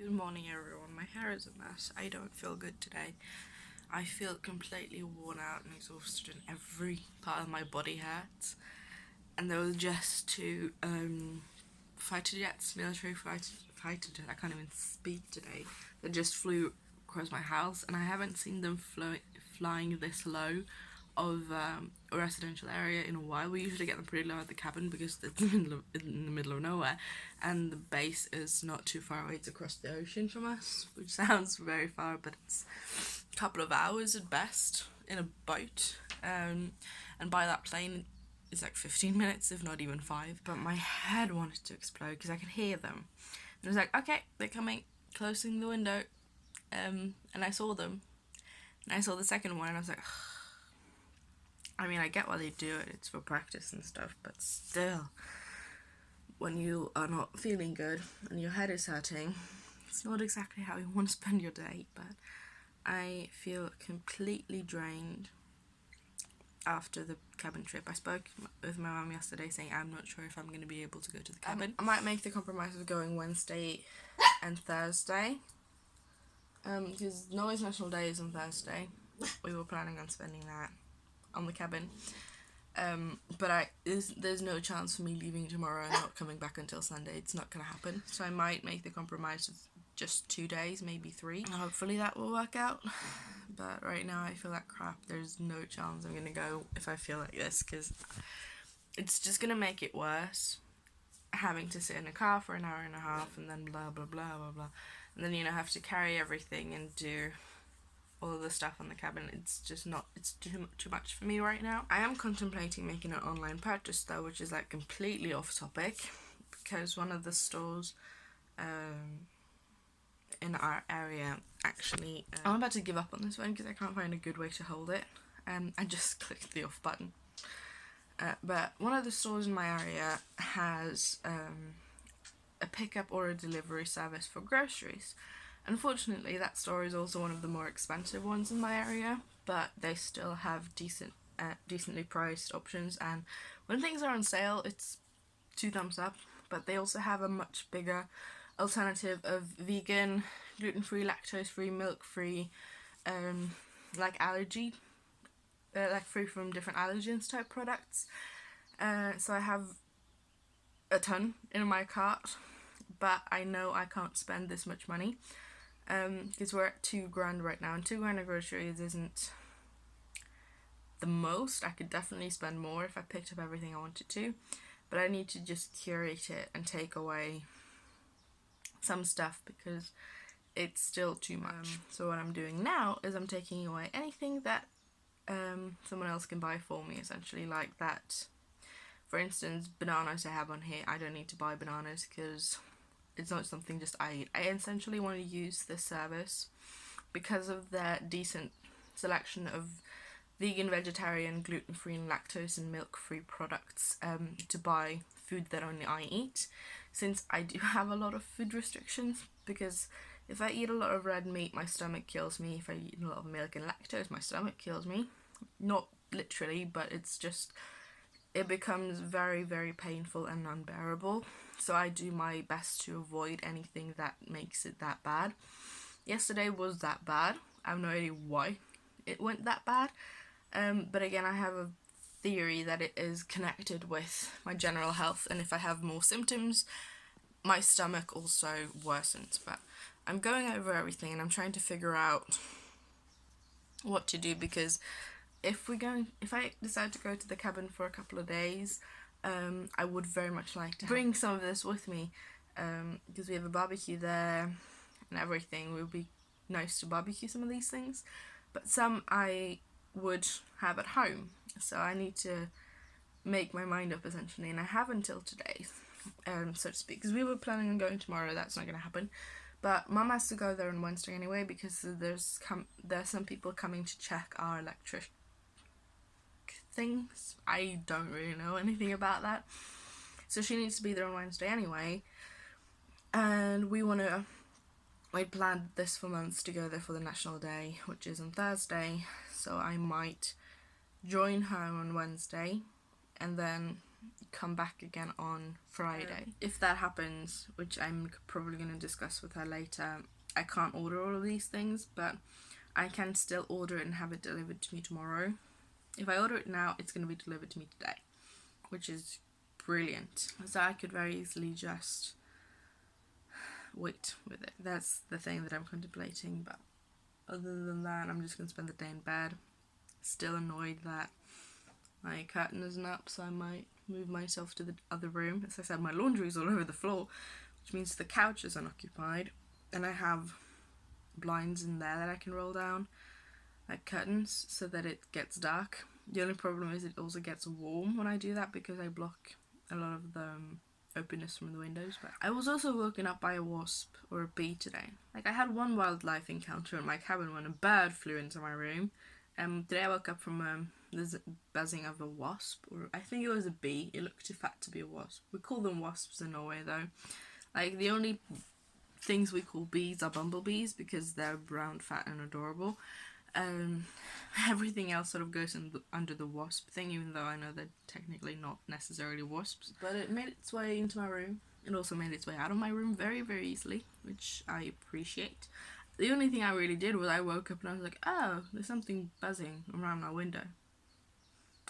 Good morning, everyone. My hair is a mess. I don't feel good today. I feel completely worn out and exhausted, and every part of my body hurts. And there was just two fighter jets, military fighter jets. I can't even speak today. That just flew across my house, and I haven't seen them flying this low of a residential area in a while. We usually get them pretty low at the cabin because it's in the middle of nowhere, and the base is not too far away. It's across the ocean from us, which sounds very far, but it's a couple of hours at best in a boat. And by that plane, it's like 15 minutes, if not even 5. But my head wanted to explode because I could hear them. And I was like, okay, they're coming, closing the window. And I saw them. And I saw the second one, and I was like, I mean, I get why they do it, it's for practice and stuff, but still, when you are not feeling good and your head is hurting, it's not exactly how you want to spend your day. But I feel completely drained after the cabin trip. I spoke with my mum yesterday saying I'm not sure if I'm going to be able to go to the cabin. I might make the compromise of going Wednesday and Thursday, because Norway's National Day is on Thursday. We were planning on spending that on the cabin, but there's no chance for me leaving tomorrow and not coming back until Sunday. It's not gonna happen, so I might make the compromise of just 2 days, maybe 3. Hopefully that will work out, but right now I feel like crap. There's no chance I'm gonna go if I feel like this, because it's just gonna make it worse, having to sit in a car for an hour and a half and then blah blah blah blah blah, and then have to carry everything and do all of the stuff on the cabin. It's just not, it's too much for me right now. I am contemplating making an online purchase though, which is like completely off topic, because one of the stores in our area actually, I'm about to give up on this one because I can't find a good way to hold it. I just clicked the off button. But one of the stores in my area has a pickup or a delivery service for groceries. Unfortunately, that store is also one of the more expensive ones in my area, but they still have decently priced options, and when things are on sale, it's 2 thumbs up. But they also have a much bigger alternative of vegan, gluten-free, lactose-free, milk-free, like free from different allergens type products. So I have a ton in my cart, but I know I can't spend this much money, because we're at $2,000 right now, and $2,000 of groceries isn't the most. I could definitely spend more if I picked up everything I wanted to, but I need to just curate it and take away some stuff because it's still too much. So what I'm doing now is I'm taking away anything that someone else can buy for me, essentially, like that. For instance, bananas I have on here, I don't need to buy bananas because it's not something just I eat. I essentially want to use this service because of their decent selection of vegan, vegetarian, gluten-free and lactose and milk-free products, to buy food that only I eat, since I do have a lot of food restrictions. Because if I eat a lot of red meat, my stomach kills me. If I eat a lot of milk and lactose, my stomach kills me. Not literally, but it's just, it becomes very, very painful and unbearable. So I do my best to avoid anything that makes it that bad. Yesterday was that bad. I have no idea why it went that bad. But again, I have a theory that it is connected with my general health, and if I have more symptoms, my stomach also worsens. But I'm going over everything and I'm trying to figure out what to do, because if I decide to go to the cabin for a couple of days, I would very much like to bring some of this with me, because we have a barbecue there and everything. It would be nice to barbecue some of these things, but some I would have at home. So I need to make my mind up, essentially, and I have until today, so to speak, because we were planning on going tomorrow. That's not going to happen, but Mum has to go there on Wednesday anyway, because there's some people coming to check our electric things. I don't really know anything about that, so she needs to be there on Wednesday anyway, and we planned this for months to go there for the National Day, which is on Thursday, so I might join her on Wednesday and then come back again on Friday. If that happens, which I'm probably going to discuss with her later, I can't order all of these things, but I can still order it and have it delivered to me tomorrow. If I order it now, it's going to be delivered to me today, which is brilliant. So I could very easily just wait with it. That's the thing that I'm contemplating, but other than that, I'm just going to spend the day in bed. Still annoyed that my curtain isn't up, so I might move myself to the other room. As I said, my laundry is all over the floor, which means the couch is unoccupied, and I have blinds in there that I can roll down, like curtains, so that it gets dark. The only problem is it also gets warm when I do that because I block a lot of the openness from the windows. But I was also woken up by a wasp or a bee today. Like, I had one wildlife encounter in my cabin when a bird flew into my room. Today I woke up from the buzzing of a wasp, or I think it was a bee. It looked too fat to be a wasp. We call them wasps in Norway though. Like, the only things we call bees are bumblebees because they're brown, fat and adorable. Everything else sort of goes under the wasp thing, even though I know they're technically not necessarily wasps. But it made its way into my room. It also made its way out of my room very, very easily, which I appreciate. The only thing I really did was I woke up and I was like, oh, there's something buzzing around my window.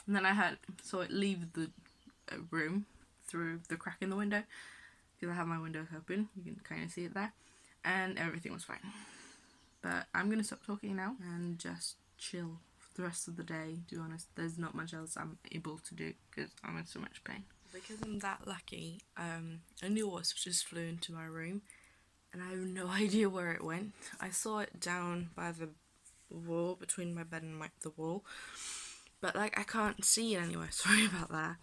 And then I saw it leave the room through the crack in the window, because I have my windows open. You can kind of see it there. And everything was fine. But I'm going to stop talking now and just chill for the rest of the day. To be honest, there's not much else I'm able to do because I'm in so much pain. Because I'm that lucky, a new wasp just flew into my room and I have no idea where it went. I saw it down by the wall, between my bed and the wall, but like I can't see it anywhere. Sorry about that.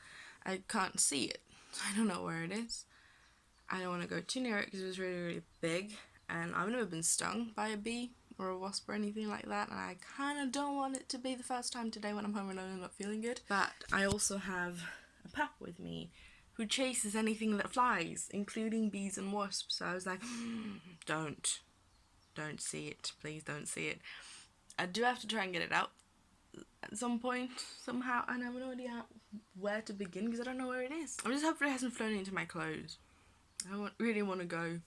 I can't see it. I don't know where it is. I don't want to go too near it because it was really, really big, and I've never been stung by a bee or a wasp or anything like that, and I kind of don't want it to be the first time today when I'm home alone and not feeling good. But I also have a pup with me who chases anything that flies, including bees and wasps. So I was like, don't see it, please don't see it. I do have to try and get it out at some point, somehow, and I have no idea where to begin because I don't know where it is. I'm just hoping it hasn't flown into my clothes. I really want to go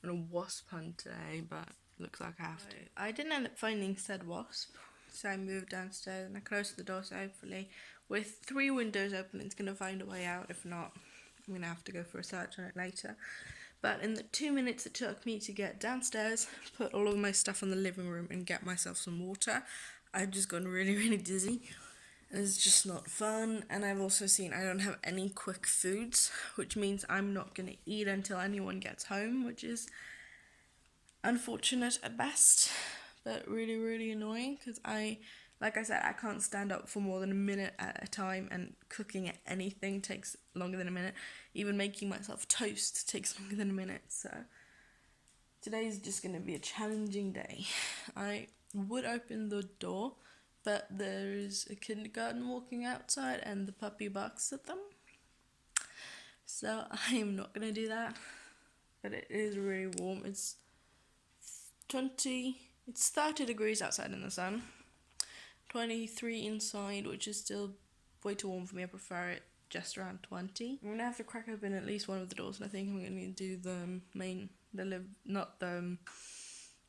on a wasp hunt today, but looks like I have to. I didn't end up finding said wasp, so I moved downstairs and I closed the door, so hopefully with 3 windows open it's going to find a way out. If not, I'm going to have to go for a search on it later. But in the 2 minutes it took me to get downstairs, put all of my stuff in the living room and get myself some water, I've just gotten really, really dizzy. It's just not fun, and I've also seen I don't have any quick foods, which means I'm not going to eat until anyone gets home, which is unfortunate at best, but really, really annoying, because like I said, I can't stand up for more than a minute at a time, and cooking anything takes longer than a minute. Even making myself toast takes longer than a minute, so today's just going to be a challenging day. I would open the door, but there's a kindergarten walking outside and the puppy barks at them. So I am not going to do that. But it is really warm. It's 30 degrees outside in the sun. 23 inside, which is still way too warm for me. I prefer it just around 20. I'm going to have to crack open at least one of the doors, and I think I'm going to do not the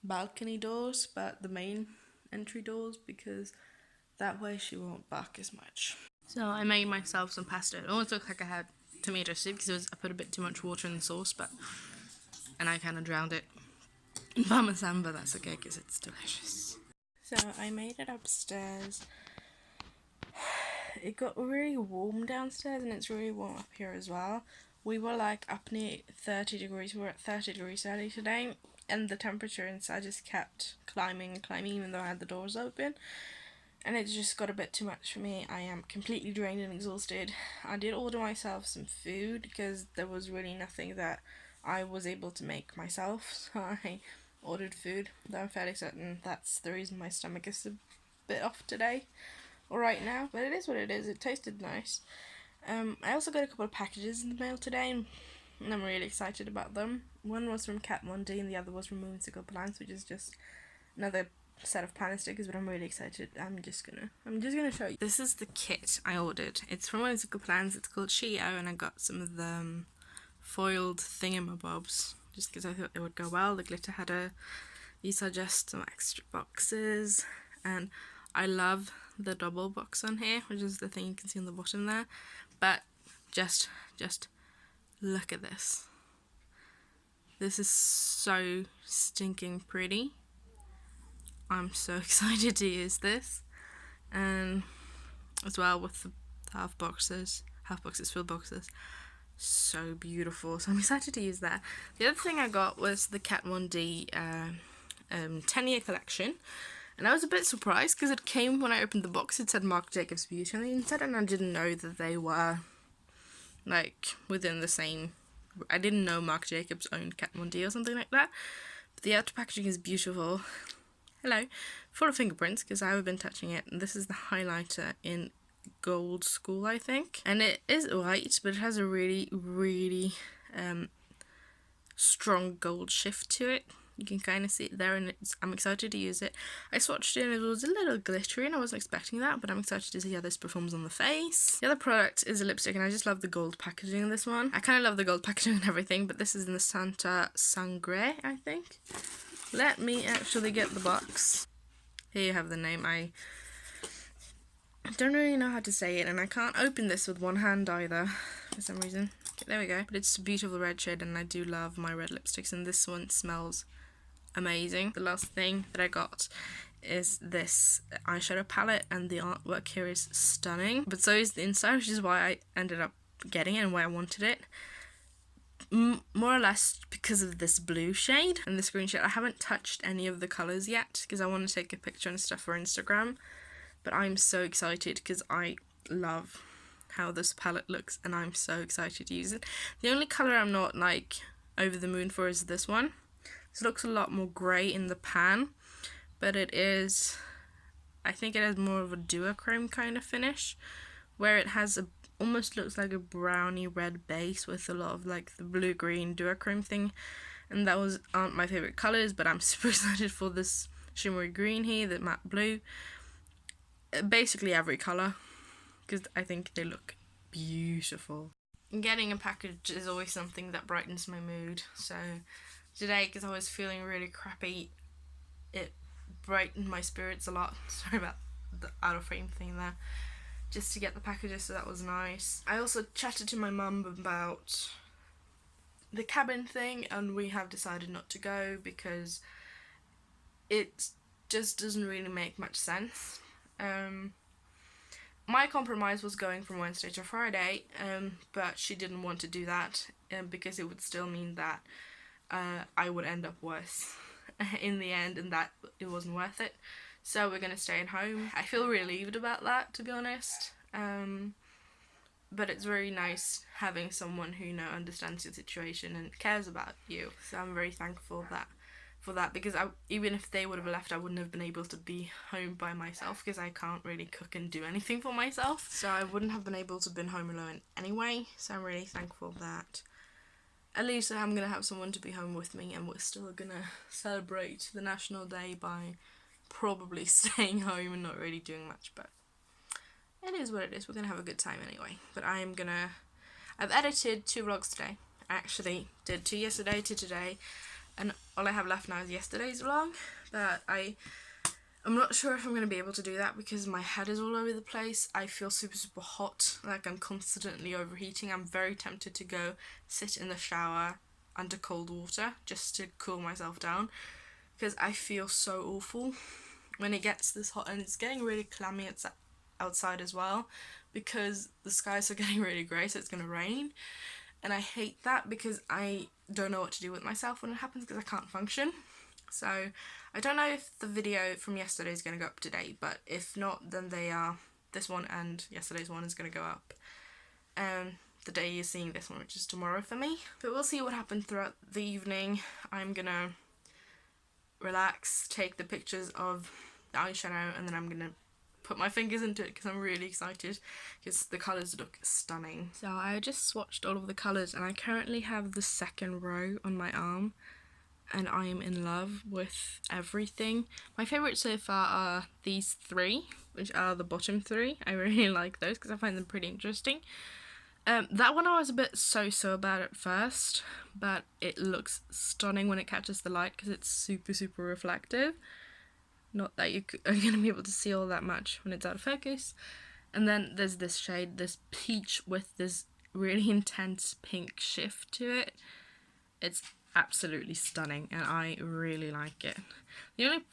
balcony doors, but the main entry doors, because that way she won't bark as much. So I made myself some pasta. It almost looked like I had tomato soup because I put a bit too much water in the sauce, and I kind of drowned it in parmesan, but that's okay because it's delicious. So I made it upstairs. It got really warm downstairs and it's really warm up here as well. We were like up near 30 degrees. We were at 30 degrees early today, and the temperature inside just kept climbing even though I had the doors open. And it just got a bit too much for me. I am completely drained and exhausted. I did order myself some food because there was really nothing that I was able to make myself. So I ordered food, though I'm fairly certain that's the reason my stomach is a bit off today, or right now. But it is what it is. It tasted nice. I also got a couple of packages in the mail today, and I'm really excited about them. One was from Kat Mondi and the other was from Whimsical Plants, which is just another set of planner stickers, but I'm really excited. I'm just gonna show you. This is the kit I ordered. It's from Whimsical Plans. It's called Shio, and I got some of the foiled thingamabobs just because I thought they would go well. The glitter header. These are just some extra boxes, and I love the double box on here, which is the thing you can see on the bottom there. But just look at this. This is so stinking pretty. I'm so excited to use this, and as well with the half boxes, full boxes, so beautiful. So I'm excited to use that. The other thing I got was the Kat Von D 10-year collection, and I was a bit surprised because it came when I opened the box. It said Marc Jacobs Beauty on the inside, and I didn't know that they were like within the same. I didn't know Marc Jacobs owned Kat Von D or something like that. But the outer packaging is beautiful. Hello, full of fingerprints because I haven't been touching it. And this is the highlighter in Gold School, I think, and it is white, but it has a really strong gold shift to it. You can kind of see it there, and I'm excited to use it. I swatched it and it was a little glittery, and I wasn't expecting that, but I'm excited to see how this performs on the face. The other product is a lipstick, and I just love the gold packaging in this one. I kind of love the gold packaging and everything, but this is in the Santa Sangre, I think. Let me actually get the box. Here you have the name. I don't really know how to say it, and I can't open this with one hand either for some reason. Okay, there we go. But it's a beautiful red shade, and I do love my red lipsticks, and this one smells amazing. The last thing that I got is this eyeshadow palette, and the artwork here is stunning, but so is the inside, which is why I ended up getting it and why I wanted it. More or less because of this blue shade and this green shade. I haven't touched any of the colours yet because I want to take a picture and stuff for Instagram, but I'm so excited because I love how this palette looks, and I'm so excited to use it. The only colour I'm not like over the moon for is this one. This looks a lot more grey in the pan, but it is, I think it has more of a duochrome kind of finish, where it has almost looks like a browny red base with a lot of like the blue-green duochrome thing, and that aren't my favourite colours, but I'm super excited for this shimmery green here, the matte blue, basically every colour, because I think they look beautiful. Getting a package is always something that brightens my mood, so today, because I was feeling really crappy, it brightened my spirits a lot. Sorry about the out of frame thing there. Just to get the packages, so that was nice. I also chatted to my mum about the cabin thing, and we have decided not to go because it just doesn't really make much sense. My compromise was going from Wednesday to Friday, but she didn't want to do that because it would still mean that I would end up worse in the end, and that it wasn't worth it. So we're going to stay at home. I feel relieved about that, to be honest. But it's very nice having someone who understands your situation and cares about you. So I'm very thankful for that because even if they would have left, I wouldn't have been able to be home by myself because I can't really cook and do anything for myself. So I wouldn't have been able to be home alone anyway. So I'm really thankful that at least I'm going to have someone to be home with me, and we're still going to celebrate the National Day by probably staying home and not really doing much, but it is what it is. We're going to have a good time anyway. But I've edited 2 vlogs today. I actually did 2 yesterday, 2 today, and all I have left now is yesterday's vlog, but I'm not sure if I'm going to be able to do that because my head is all over the place. I feel super hot, like I'm constantly overheating. I'm very tempted to go sit in the shower under cold water just to cool myself down because I feel so awful when it gets this hot, and it's getting really clammy outside as well because the skies are getting really grey, so it's going to rain, and I hate that because I don't know what to do with myself when it happens because I can't function. So I don't know if the video from yesterday is going to go up today, but if not, then this one and yesterday's one is going to go up the day you're seeing this one, which is tomorrow for me. But we'll see what happens throughout the evening. I'm gonna relax, take the pictures of the eyeshadow, and then I'm gonna put my fingers into it because I'm really excited because the colours look stunning. So I just swatched all of the colours, and I currently have the second row on my arm, and I am in love with everything. My favourites so far are these three, which are the bottom three. I really like those because I find them pretty interesting. That one I was a bit so-so about at first, but it looks stunning when it catches the light because it's super reflective. Not that you are going to be able to see all that much when it's out of focus. And then there's this shade, this peach with this really intense pink shift to it. It's absolutely stunning and I really like it. The only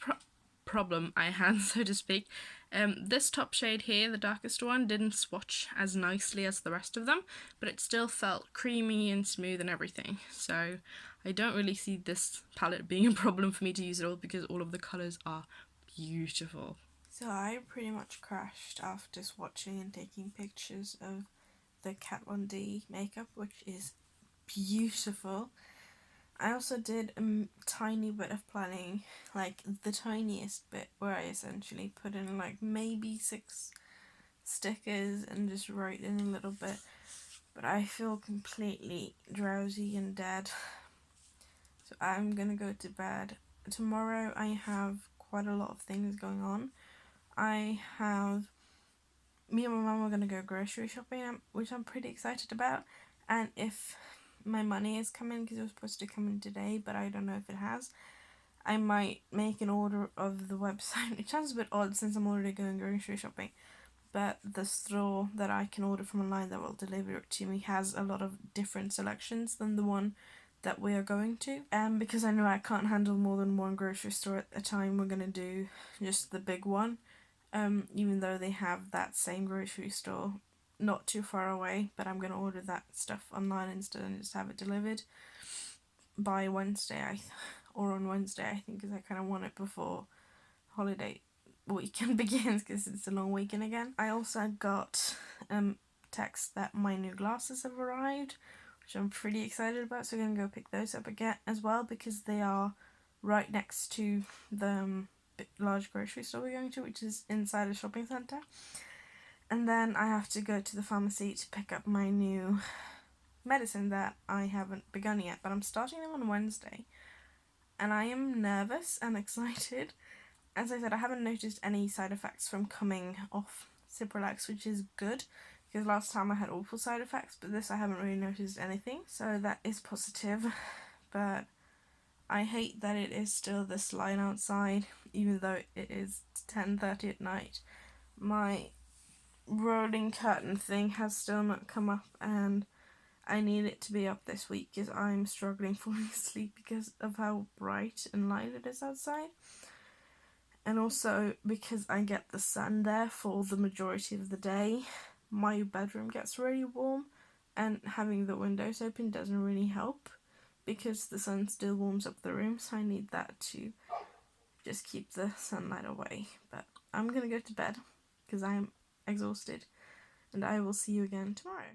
problem I had, so to speak, this top shade here, the darkest one, didn't swatch as nicely as the rest of them, but it still felt creamy and smooth and everything. So I don't really see this palette being a problem for me to use at all because all of the colours are beautiful. So I pretty much crashed after swatching and taking pictures of the Kat Von D makeup, which is beautiful. I also did a tiny bit of planning, like the tiniest bit, where I essentially put in like maybe 6 stickers and just wrote in a little bit, but I feel completely drowsy and dead, so I'm gonna go to bed. Tomorrow I have quite a lot of things going on. Me and my mum are gonna go grocery shopping, which I'm pretty excited about, and if my money is coming, because it was supposed to come in today, but I don't know if it has, I might make an order of the website. It sounds a bit odd since I'm already going grocery shopping, but the store that I can order from online that will deliver it to me has a lot of different selections than the one that we are going to. And because I know I can't handle more than one grocery store at a time, we're going to do just the big one, even though they have that same grocery store not too far away, but I'm going to order that stuff online instead and just have it delivered by Wednesday, or on Wednesday, I think, because I kind of want it before holiday weekend begins because it's a long weekend again. I also got text that my new glasses have arrived, which I'm pretty excited about, so I'm going to go pick those up again as well because they are right next to the large grocery store we're going to, which is inside a shopping centre. And then I have to go to the pharmacy to pick up my new medicine that I haven't begun yet, but I'm starting them on Wednesday, and I am nervous and excited. As I said, I haven't noticed any side effects from coming off Cipralex, which is good, because last time I had awful side effects, but this I haven't really noticed anything, so that is positive. But I hate that it is still this light outside, even though it is 10:30 at night. My rolling curtain thing has still not come up, and I need it to be up this week because I'm struggling falling asleep because of how bright and light it is outside. And also because I get the sun there for the majority of the day, my bedroom gets really warm, and having the windows open doesn't really help because the sun still warms up the room, so I need that to just keep the sunlight away. But I'm gonna go to bed because I'm exhausted, and I will see you again tomorrow.